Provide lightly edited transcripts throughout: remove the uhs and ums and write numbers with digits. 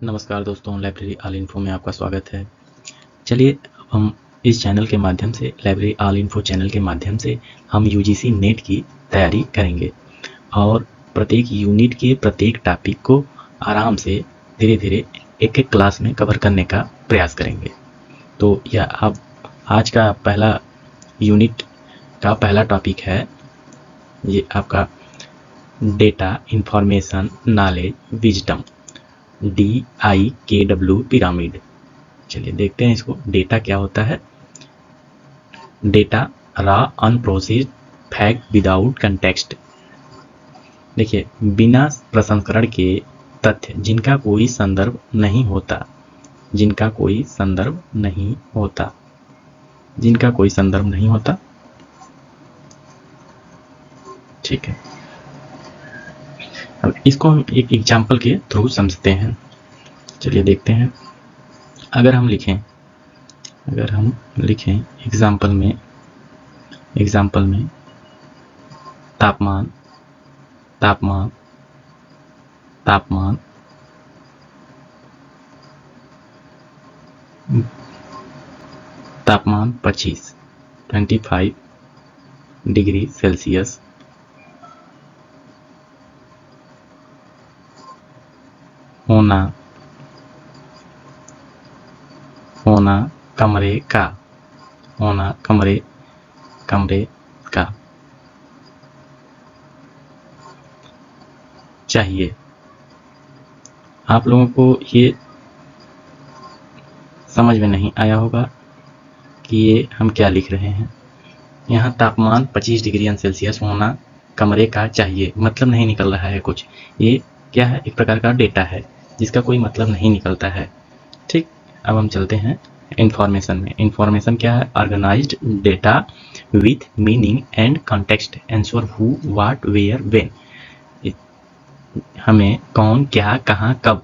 नमस्कार दोस्तों, library all info में आपका स्वागत है। चलिए अब हम इस चैनल के माध्यम से, लाइब्रेरी ऑल इन्फो चैनल के माध्यम से हम यूजीसी नेट की तैयारी करेंगे और प्रत्येक यूनिट के प्रत्येक टॉपिक को आराम से धीरे धीरे एक एक क्लास में कवर करने का प्रयास करेंगे। तो यह अब आज का पहला यूनिट का पहला टॉपिक है, ये आपका data, information, knowledge, wisdom, DIKW pyramid. चलिए देखते हैं इसको। डेटा क्या होता है? Data raw unprocessed fact without context. देखिए, बिना प्रसंस्करण के तथ्य जिनका कोई संदर्भ नहीं होता, जिनका कोई संदर्भ नहीं होता, जिनका कोई संदर्भ नहीं होता। ठीक है, अब इसको हम एक एग्जाम्पल के थ्रू समझते हैं। चलिए देखते हैं। अगर हम लिखें एग्जाम्पल में तापमान 25 डिग्री सेल्सियस होना कमरे का चाहिए। आप लोगों को ये समझ में नहीं आया होगा कि ये हम क्या लिख रहे हैं। यहाँ तापमान 25 डिग्री सेल्सियस होना कमरे का चाहिए, मतलब नहीं निकल रहा है कुछ। ये क्या है? एक प्रकार का डेटा है जिसका कोई मतलब नहीं निकलता है। ठीक, अब हम चलते हैं इंफॉर्मेशन में। इंफॉर्मेशन क्या है? Organised data with meaning and context, answer who, what, where, when. हमें कौन, क्या, कहाँ, कब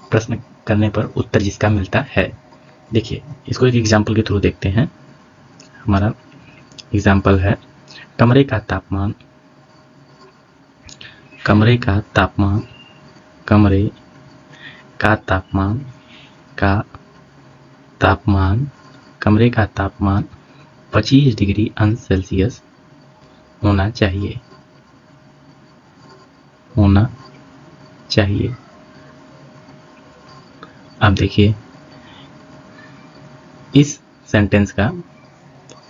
प्रश्न करने पर उत्तर जिसका मिलता है। देखिए, इसको एक एग्जाम्पल के थ्रू देखते हैं। हमारा एग्जाम्पल है कमरे का तापमान कमरे का तापमान 25 डिग्री सेल्सियस होना चाहिए। अब देखिए, इस सेंटेंस का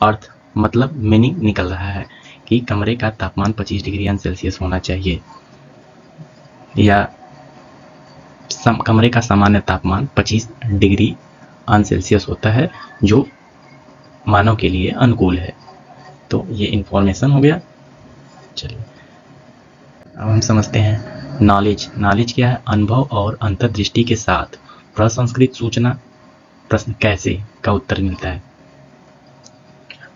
अर्थ, मतलब मीनिंग निकल रहा है कि कमरे का तापमान 25 डिग्री सेल्सियस होना चाहिए, या कमरे का सामान्य तापमान 25 डिग्री सेल्सियस होता है, जो मानव के लिए अनुकूल है। तो ये इंफॉर्मेशन हो गया। चलिए अब हम समझते हैं नॉलेज क्या है? अनुभव और अंतर्दृष्टि के साथ प्रसंस्कृत सूचना। प्रश्न कैसे का उत्तर मिलता है।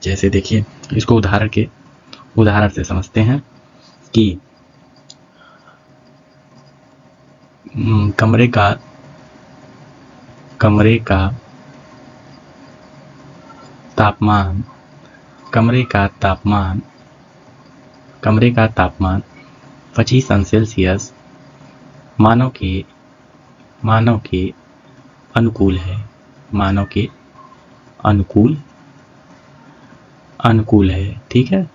जैसे देखिए, इसको उदाहरण से समझते हैं कि कमरे का तापमान 25 सेल्सियस मानव के अनुकूल है। अनुकूल है। ठीक है,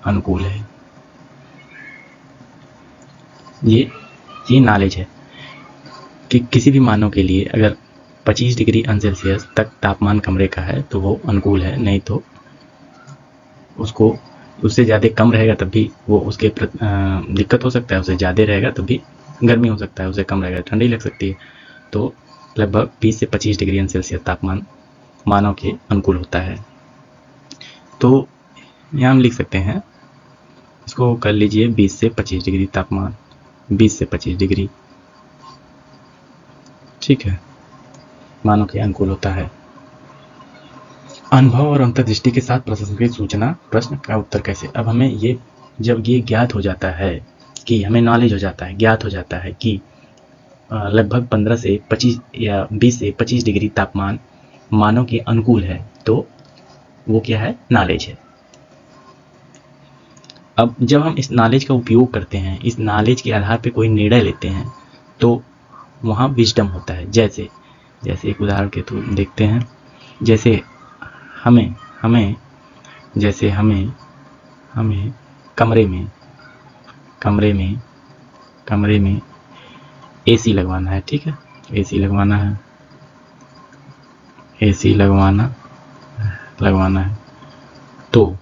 अनुकूल है। ये नॉलेज है कि किसी भी मानव के लिए अगर 25 डिग्री सेल्सियस तक तापमान कमरे का है तो वो अनुकूल है, नहीं तो उसको उससे ज़्यादा कम रहेगा तब भी वो उसके दिक्कत हो सकता है, उससे ज़्यादा रहेगा तब भी गर्मी हो सकता है, उससे कम रहेगा ठंडी लग सकती है। तो लगभग 20 से 25 डिग्री सेल्सियस तापमान मानव के अनुकूल होता है। तो यहाँ हम लिख सकते हैं, इसको कर लीजिए 20 से 25 डिग्री तापमान, 20 से 25 डिग्री, ठीक है, मानव के अनुकूल होता है। अनुभव और अंतर्दृष्टि के साथ प्रसंस्कृत सूचना। प्रश्न का उत्तर कैसे। अब हमें ये, जब ये ज्ञात हो जाता है कि हमें नॉलेज हो जाता है, ज्ञात हो जाता है कि लगभग 15 से 25 या 20 से 25 डिग्री तापमान मानव के अनुकूल है, तो वो क्या है? नॉलेज है। अब जब हम इस नॉलेज का उपयोग करते हैं, इस नॉलेज के आधार पे कोई निर्णय लेते हैं, तो वहाँ विजडम होता है। जैसे जैसे एक उदाहरण के थ्रू देखते हैं। जैसे हमें हमें जैसे हमें हमें कमरे में एसी लगवाना है, ठीक है, एसी लगवाना है, एसी लगवाना है। तो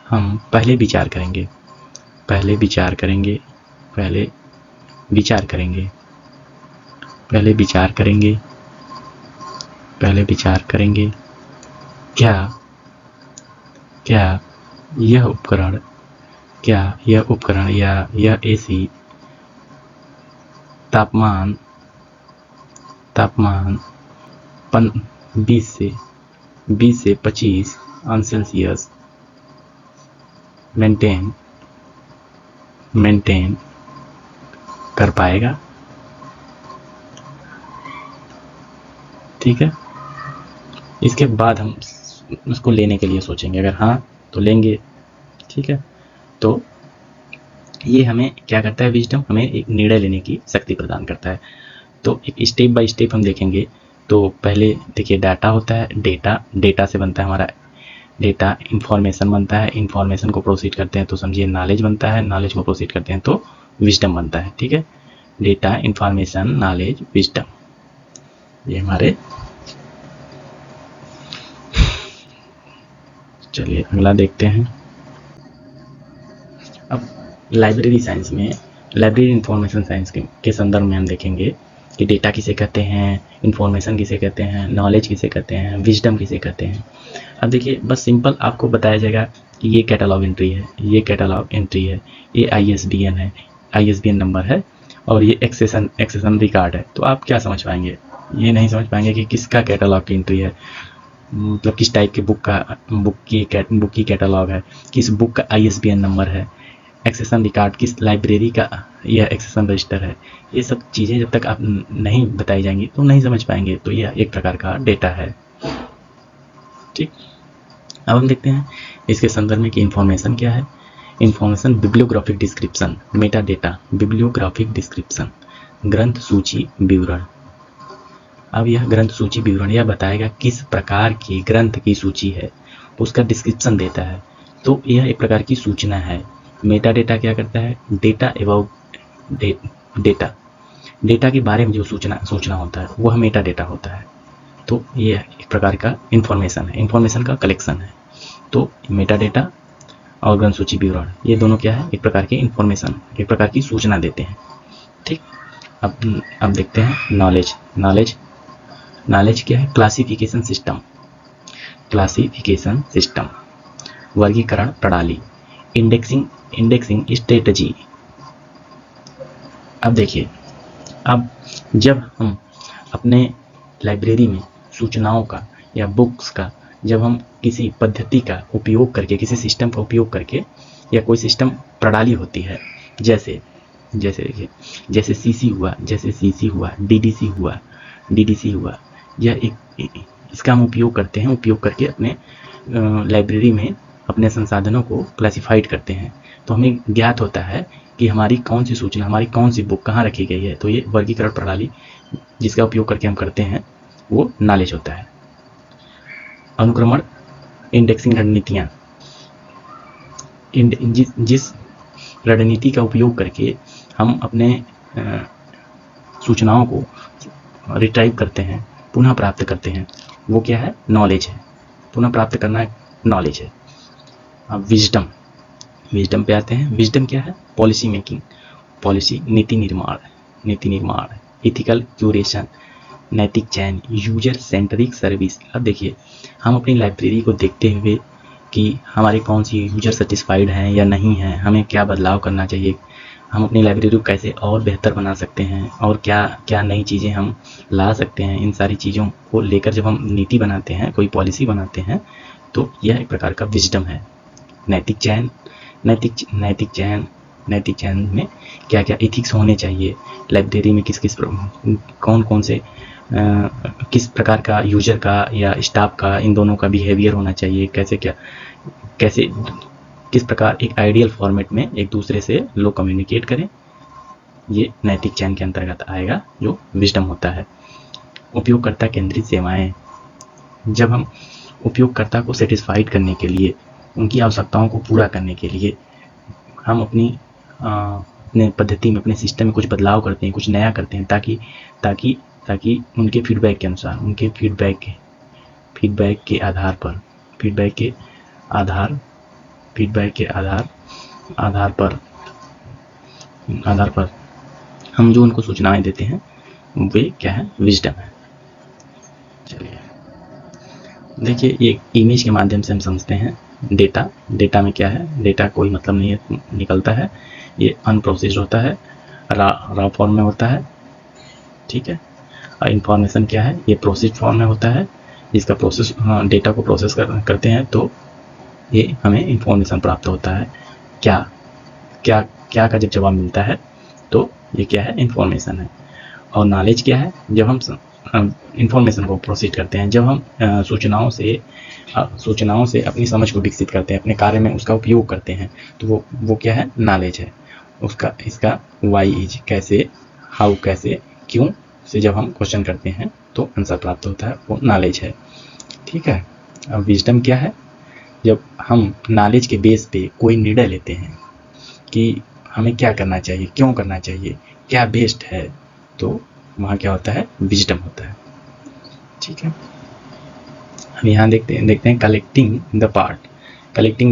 हम पहले विचार करेंगे क्या यह उपकरण या यह एसी तापमान 20 से 25 अंश सेल्सियस मेंटेन कर पाएगा, ठीक है। इसके बाद हम उसको लेने के लिए सोचेंगे, अगर हाँ तो लेंगे, ठीक है। तो ये हमें क्या करता है, विजडम हमें एक निर्णय लेने की शक्ति प्रदान करता है। तो एक स्टेप बाय स्टेप हम देखेंगे। तो पहले देखिए डाटा होता है, डेटा से बनता है हमारा डेटा, इंफॉर्मेशन बनता है, इंफॉर्मेशन को प्रोसीड करते हैं तो समझिए नॉलेज बनता है, नॉलेज को प्रोसीड करते हैं तो विजडम बनता है, ठीक है। डेटा, इंफॉर्मेशन, नॉलेज, विजडम, ये हमारे। चलिए अगला देखते हैं। अब लाइब्रेरी साइंस में, लाइब्रेरी इंफॉर्मेशन साइंस के संदर्भ में हम देखेंगे कि डेटा किसे कहते हैं, इंफॉर्मेशन किसे कहते हैं, नॉलेज किसे कहते हैं, विजडम किसे कहते हैं। अब देखिए बस सिंपल आपको बताया जाएगा कि ये कैटलॉग एंट्री है, ये ISBN है, ISBN नंबर है, और ये एक्सेशन रिकॉर्ड है। तो आप क्या समझ पाएंगे, ये नहीं समझ पाएंगे कि किसका कैटलॉग की एंट्री है, मतलब किस टाइप की बुक की कैटलॉग है, किस बुक का ISBN नंबर है, एक्सेशन रिकॉर्ड किस लाइब्रेरी का यह एक्सेशन रजिस्टर है। ये सब चीज़ें जब तक आप नहीं बताई जाएंगी तो नहीं समझ पाएंगे। तो यह एक प्रकार का डेटा है, ठीक। अब हम देखते हैं इसके संदर्भ में कि इंफॉर्मेशन क्या है। Information bibliographic description, Meta data, bibliographic description, ग्रंथ सूची विवरण। अब यह ग्रंथ सूची विवरण यह बताएगा किस प्रकार की ग्रंथ की सूची है, उसका डिस्क्रिप्शन देता है। तो यह एक प्रकार की सूचना है। मेटा डेटा क्या करता है, डेटा के बारे में जो सूचना होता है वह मेटा डेटा होता है। तो यह एक प्रकार का इंफॉर्मेशन है, इंफॉर्मेशन का कलेक्शन है। तो मेटा डेटा और ग्रंथ सूची विवरण ये दोनों क्या है, एक प्रकार के इंफॉर्मेशन, एक प्रकार की सूचना देते हैं, ठीक। अब देखते हैं नॉलेज क्या है, क्लासिफिकेशन सिस्टम, वर्गीकरण प्रणाली, इंडेक्सिंग स्ट्रेटजी। अब देखिए, अब जब हम अपने लाइब्रेरी में सूचनाओं का या बुक्स का, जब हम किसी पद्धति का उपयोग करके, किसी सिस्टम का उपयोग करके, या कोई सिस्टम प्रणाली होती है, जैसे देखिए जैसे सीसी हुआ, डीडीसी हुआ, यह इसका हम उपयोग करते हैं, उपयोग करके अपने लाइब्रेरी में अपने संसाधनों को क्लासिफाइड करते हैं। तो हमें ज्ञात होता है कि हमारी कौन सी सूचना, हमारी कौन सी बुक कहाँ रखी गई है। तो ये वर्गीकरण प्रणाली जिसका उपयोग करके हम करते हैं वो नॉलेज होता है। अनुक्रमण इंडेक्सिंग रणनीतियाँ, जिस रणनीति का उपयोग करके हम अपने सूचनाओं को रिट्राइव करते हैं, पुनः प्राप्त करते हैं, वो क्या है, नॉलेज है। पुनः प्राप्त करना नॉलेज है। अब विजडम पे आते हैं। विजडम क्या है, पॉलिसी मेकिंग, नीति निर्माण, इथिकल क्यूरेशन, नैतिक चयन, यूजर सेंट्रिक सर्विस। अब देखिए हम अपनी लाइब्रेरी को देखते हुए कि हमारे कौन सी यूजर सेटिस्फाइड हैं या नहीं हैं, हमें क्या बदलाव करना चाहिए, हम अपनी लाइब्रेरी को कैसे और बेहतर बना सकते हैं, और क्या क्या नई चीज़ें हम ला सकते हैं। इन सारी चीज़ों को लेकर जब हम नीति बनाते हैं, कोई पॉलिसी बनाते हैं, तो यह एक प्रकार का विजडम है। नैतिक चयन में क्या क्या इथिक्स होने चाहिए, लाइब्रेरी में कौन से किस प्रकार का यूजर का या स्टाफ का, इन दोनों का बिहेवियर होना चाहिए, किस प्रकार एक आइडियल फॉर्मेट में एक दूसरे से लोग कम्युनिकेट करें, ये नैतिक चयन के अंतर्गत आएगा जो विजडम होता है। उपयोगकर्ता केंद्रित सेवाएं, जब हम उपयोगकर्ता को सेटिस्फाइड करने के लिए, उनकी आवश्यकताओं को पूरा करने के लिए हम अपने पद्धति में, अपने सिस्टम में कुछ बदलाव करते हैं, कुछ नया करते हैं, ताकि उनके फीडबैक के अनुसार, उनके फीडबैक के आधार पर हम जो उनको सूचनाएं देते हैं वे क्या है, विजडम है। चलिए देखिए, ये इमेज के माध्यम से हम समझते हैं डेटा में क्या है, डेटा कोई मतलब नहीं है, निकलता है, ये अनप्रोसेस्ड होता है, रॉ फॉर्म में होता है, ठीक है। और इंफॉर्मेशन क्या है, ये प्रोसेस्ड फॉर्म में होता है, जिसका डेटा को प्रोसेस करते हैं तो ये हमें इंफॉर्मेशन प्राप्त होता है। क्या का जब जवाब मिलता है तो ये क्या है, इंफॉर्मेशन है। और नॉलेज क्या है, जब हम इंफॉर्मेशन को प्रोसेस करते हैं, जब हम सूचनाओं से अपनी समझ को विकसित करते हैं, अपने कार्य में उसका उपयोग करते हैं, तो वो क्या है, नॉलेज है। इसका वाई इज, कैसे, हाउ कैसे, क्यों से जब हम क्वेश्चन करते हैं तो आंसर प्राप्त होता है, वो नॉलेज है, ठीक है। अब विजडम क्या है, जब हम नॉलेज के बेस पे कोई निर्णय लेते हैं कि हमें क्या करना चाहिए, क्यों करना चाहिए, क्या बेस्ट है, तो वहाँ क्या होता है, विजडम होता है, ठीक है। हम यहाँ देखते हैं कलेक्टिंग द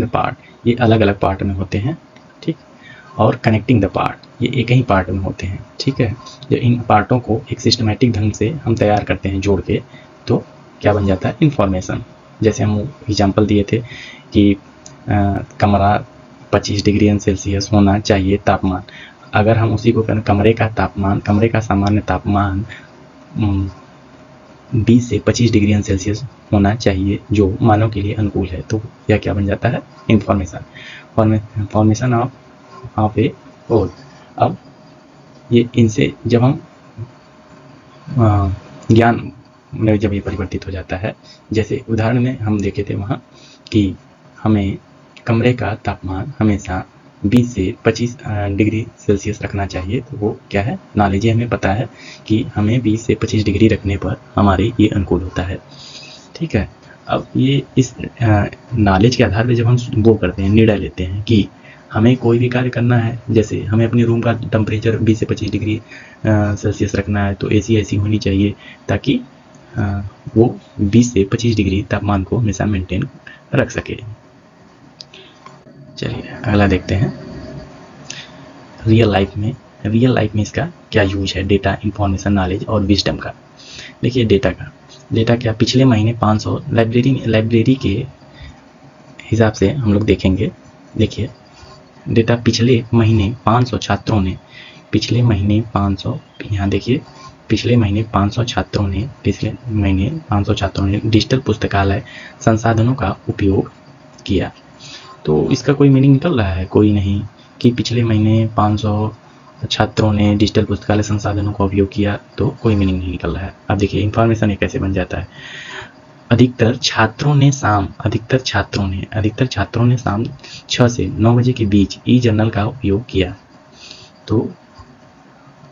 पार्ट, ये अलग अलग पार्ट में होते हैं, ठीक। और कनेक्टिंग द पार्ट, ये एक ही पार्ट में होते हैं, ठीक है। जब इन पार्टों को एक सिस्टमेटिक ढंग से हम तैयार करते हैं जोड़ के, तो क्या बन जाता है, इंफॉर्मेशन। जैसे हम एग्जाम्पल दिए थे कि कमरा 25 डिग्री सेल्सियस होना चाहिए तापमान। अगर हम उसी को करें, कमरे का सामान्य तापमान 20 से 25 डिग्री सेल्सियस होना चाहिए, जो मानव के लिए अनुकूल है, तो यह क्या बन जाता है, इंफॉर्मेशन ऑफ ए होल। अब ये इनसे जब हम ज्ञान में जब ये परिवर्तित हो जाता है, जैसे उदाहरण में हम देखे थे वहाँ कि हमें कमरे का तापमान हमेशा 20 से 25 डिग्री सेल्सियस रखना चाहिए, तो वो क्या है, नॉलेज है। हमें पता है कि हमें 20 से 25 डिग्री रखने पर हमारे ये अनुकूल होता है, ठीक है। अब ये इस नॉलेज के आधार पर जब हम वो करते हैं, निर्णय लेते हैं कि हमें कोई भी कार्य करना है, जैसे हमें अपने रूम का टेम्परेचर 20 से 25 डिग्री सेल्सियस रखना है, तो एसी ऐसी होनी चाहिए ताकि वो 20 से 25 डिग्री तापमान को हमेशा मेंटेन रख सके। चलिए अगला देखते हैं, रियल लाइफ में इसका क्या यूज है, डेटा, इंफॉर्मेशन, नॉलेज और विजडम का। देखिए डेटा क्या, पिछले महीने 500 लाइब्रेरी के हिसाब से हम लोग देखेंगे। देखिए डेटा, पिछले महीने 500 छात्रों ने, यहाँ देखिए, पिछले महीने 500 छात्रों ने डिजिटल पुस्तकालय संसाधनों का उपयोग किया। तो इसका कोई मीनिंग निकल रहा है? कोई नहीं, कि पिछले महीने 500 छात्रों ने डिजिटल पुस्तकालय संसाधनों का उपयोग किया, तो कोई मीनिंग नहीं निकल रहा है। अब देखिए इंफॉर्मेशन ये कैसे बन जाता है, अधिकतर छात्रों ने शाम 6 से 9 बजे के बीच ई जर्नल का उपयोग किया। तो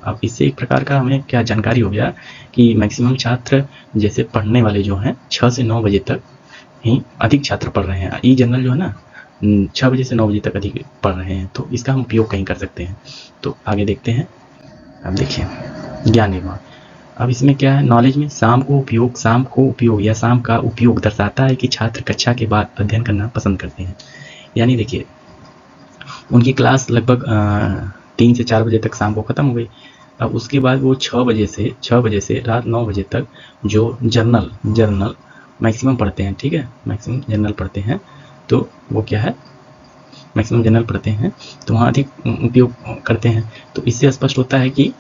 अब इससे एक प्रकार का हमें क्या जानकारी हो गया कि मैक्सिमम छात्र जैसे पढ़ने वाले जो हैं 6 से 9 बजे तक ही अधिक छात्र पढ़ रहे हैं। ई जर्नल जो है ना 6 बजे से 9 बजे तक अधिक पढ़ रहे हैं, तो इसका हम उपयोग कहीं कर सकते हैं। तो आगे देखते हैं। अब देखिए ज्ञान निर्माण, अब इसमें क्या है, नॉलेज में शाम का उपयोग दर्शाता है कि छात्र कक्षा के बाद अध्ययन करना पसंद करते हैं। यानी देखिए उनकी क्लास लगभग 3 से 4 बजे तक शाम को ख़त्म हो गई। अब उसके बाद वो 6 बजे से रात 9 बजे तक जो जर्नल मैक्सिमम पढ़ते हैं, ठीक है, मैक्सिमम जर्नल पढ़ते हैं, तो वो क्या है, मैक्सिमम जर्नल पढ़ते हैं तो वहाँ अधिक उपयोग करते हैं। तो इससे स्पष्ट होता है कि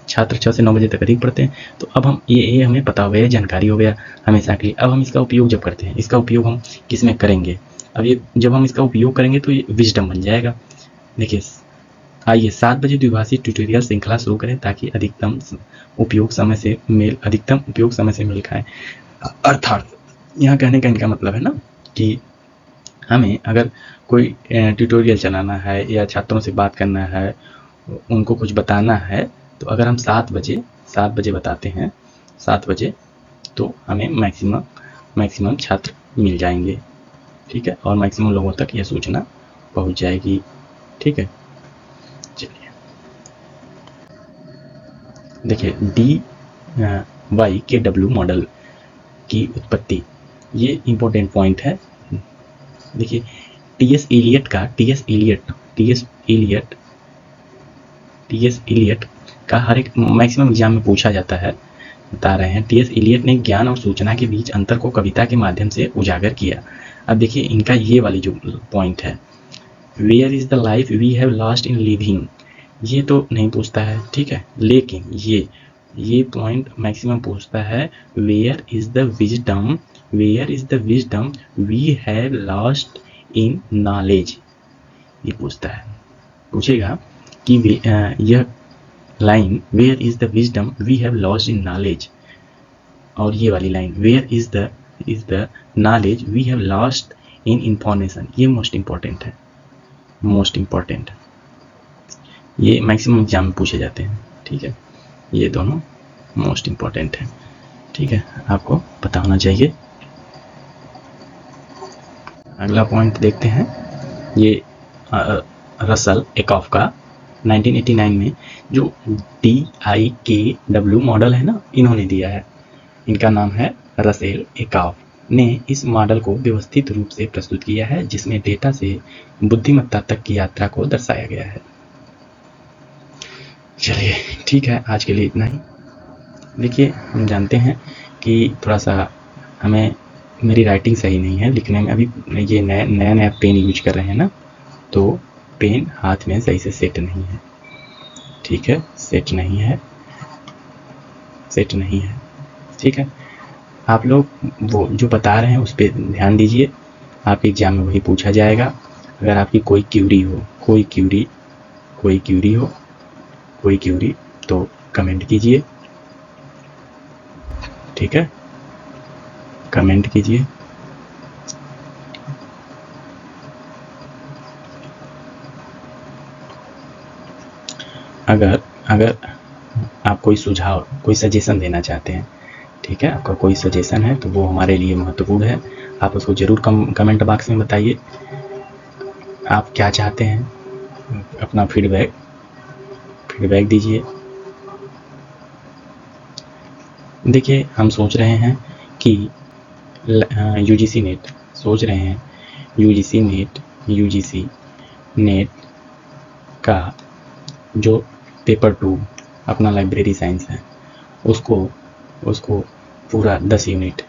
छात्र 6 से 9 बजे तक अधिक पढ़ते हैं। तो अब हम ये हमें पता हो गया, जानकारी हो गया हमेशा के लिए। अब हम इसका उपयोग जब करते हैं, इसका उपयोग हम किस में करेंगे, अब ये जब हम इसका उपयोग करेंगे तो ये विजडम बन जाएगा। देखिए आइए 7 बजे द्विभाषी ट्यूटोरियल श्रृंखला शुरू करें ताकि अधिकतम उपयोग समय से मेल खाए। अर्थात यहाँ कहने का इनका मतलब है ना कि हमें अगर कोई ट्यूटोरियल चलाना है या छात्रों से बात करना है, उनको कुछ बताना है, तो अगर हम 7 बजे बताते हैं, 7 बजे, तो हमें मैक्सिमम छात्र मिल जाएंगे। ठीक है, और मैक्सिमम लोगों तक यह सूचना पहुंच जाएगी। ठीक है, चलिए देखिए DYKW मॉडल की उत्पत्ति, ये इम्पोर्टेंट पॉइंट है। देखिए टीएस एलियट का हर एक मैक्सिमम एग्जाम में पूछा जाता है। बता रहे हैं, टीएस एलियट ने ज्ञान और सूचना के बीच अंतर को कविता के माध्यम से उजागर किया। अब देखिए इनका ये वाली जो पॉइंट है, where is the life we have lost in living, ये तो नहीं पूछता है। ठीक है, लेकिन ये पॉइंट मैक्सिमम पूछता है, where is the wisdom we have lost in knowledge, ये पूछता है। पूछेगा कि यह line, where is the wisdom we have lost in knowledge, और ये वाली line, where is the knowledge we have lost in information, ये मोस्ट इंपॉर्टेंट है। ये मैक्सिमम एग्जाम में पूछे जाते हैं। ठीक है, ये दोनों मोस्ट इंपॉर्टेंट है। ठीक है, आपको पता होना चाहिए। अगला पॉइंट देखते हैं, ये रसल एकॉफ का 1989 में जो DIKW मॉडल है ना, इन्होंने दिया है। इनका नाम है रसेल एकॉफ ने इस मॉडल को व्यवस्थित रूप से प्रस्तुत किया है, जिसमें डेटा से बुद्धिमत्ता तक की यात्रा को दर्शाया गया है। चलिए ठीक है, आज के लिए इतना ही। देखिए हम जानते हैं कि थोड़ा सा हमें, मेरी राइटिंग सही नहीं है लिखने में, अभी ये नया पेन यूज कर रहे हैं ना, तो पेन हाथ में सही से सेट नहीं है। ठीक है, सेट नहीं है। ठीक है, आप लोग वो जो बता रहे हैं उस पर ध्यान दीजिए, आपके एग्जाम में वही पूछा जाएगा। अगर आपकी कोई क्यूरी तो कमेंट कीजिए। ठीक है, कमेंट कीजिए। अगर आप कोई सुझाव, कोई सजेशन देना चाहते हैं, ठीक है, आपका कोई सजेशन है तो वो हमारे लिए महत्वपूर्ण है। आप उसको ज़रूर कमेंट बॉक्स में बताइए, आप क्या चाहते हैं, अपना फीडबैक दीजिए। देखिए हम सोच रहे हैं कि यूजीसी नेट का जो पेपर 2 अपना लाइब्रेरी साइंस है, उसको पूरा 10 यूनिट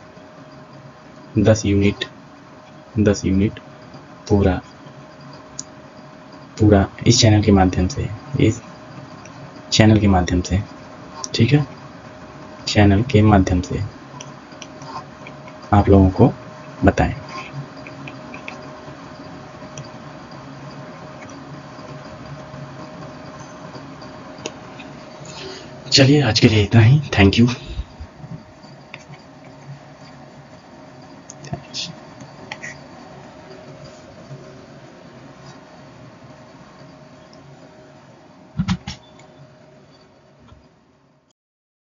पूरा इस चैनल के माध्यम से, ठीक है, चैनल के माध्यम से आप लोगों को बताएं। चलिए आज के लिए इतना ही, थैंक यू।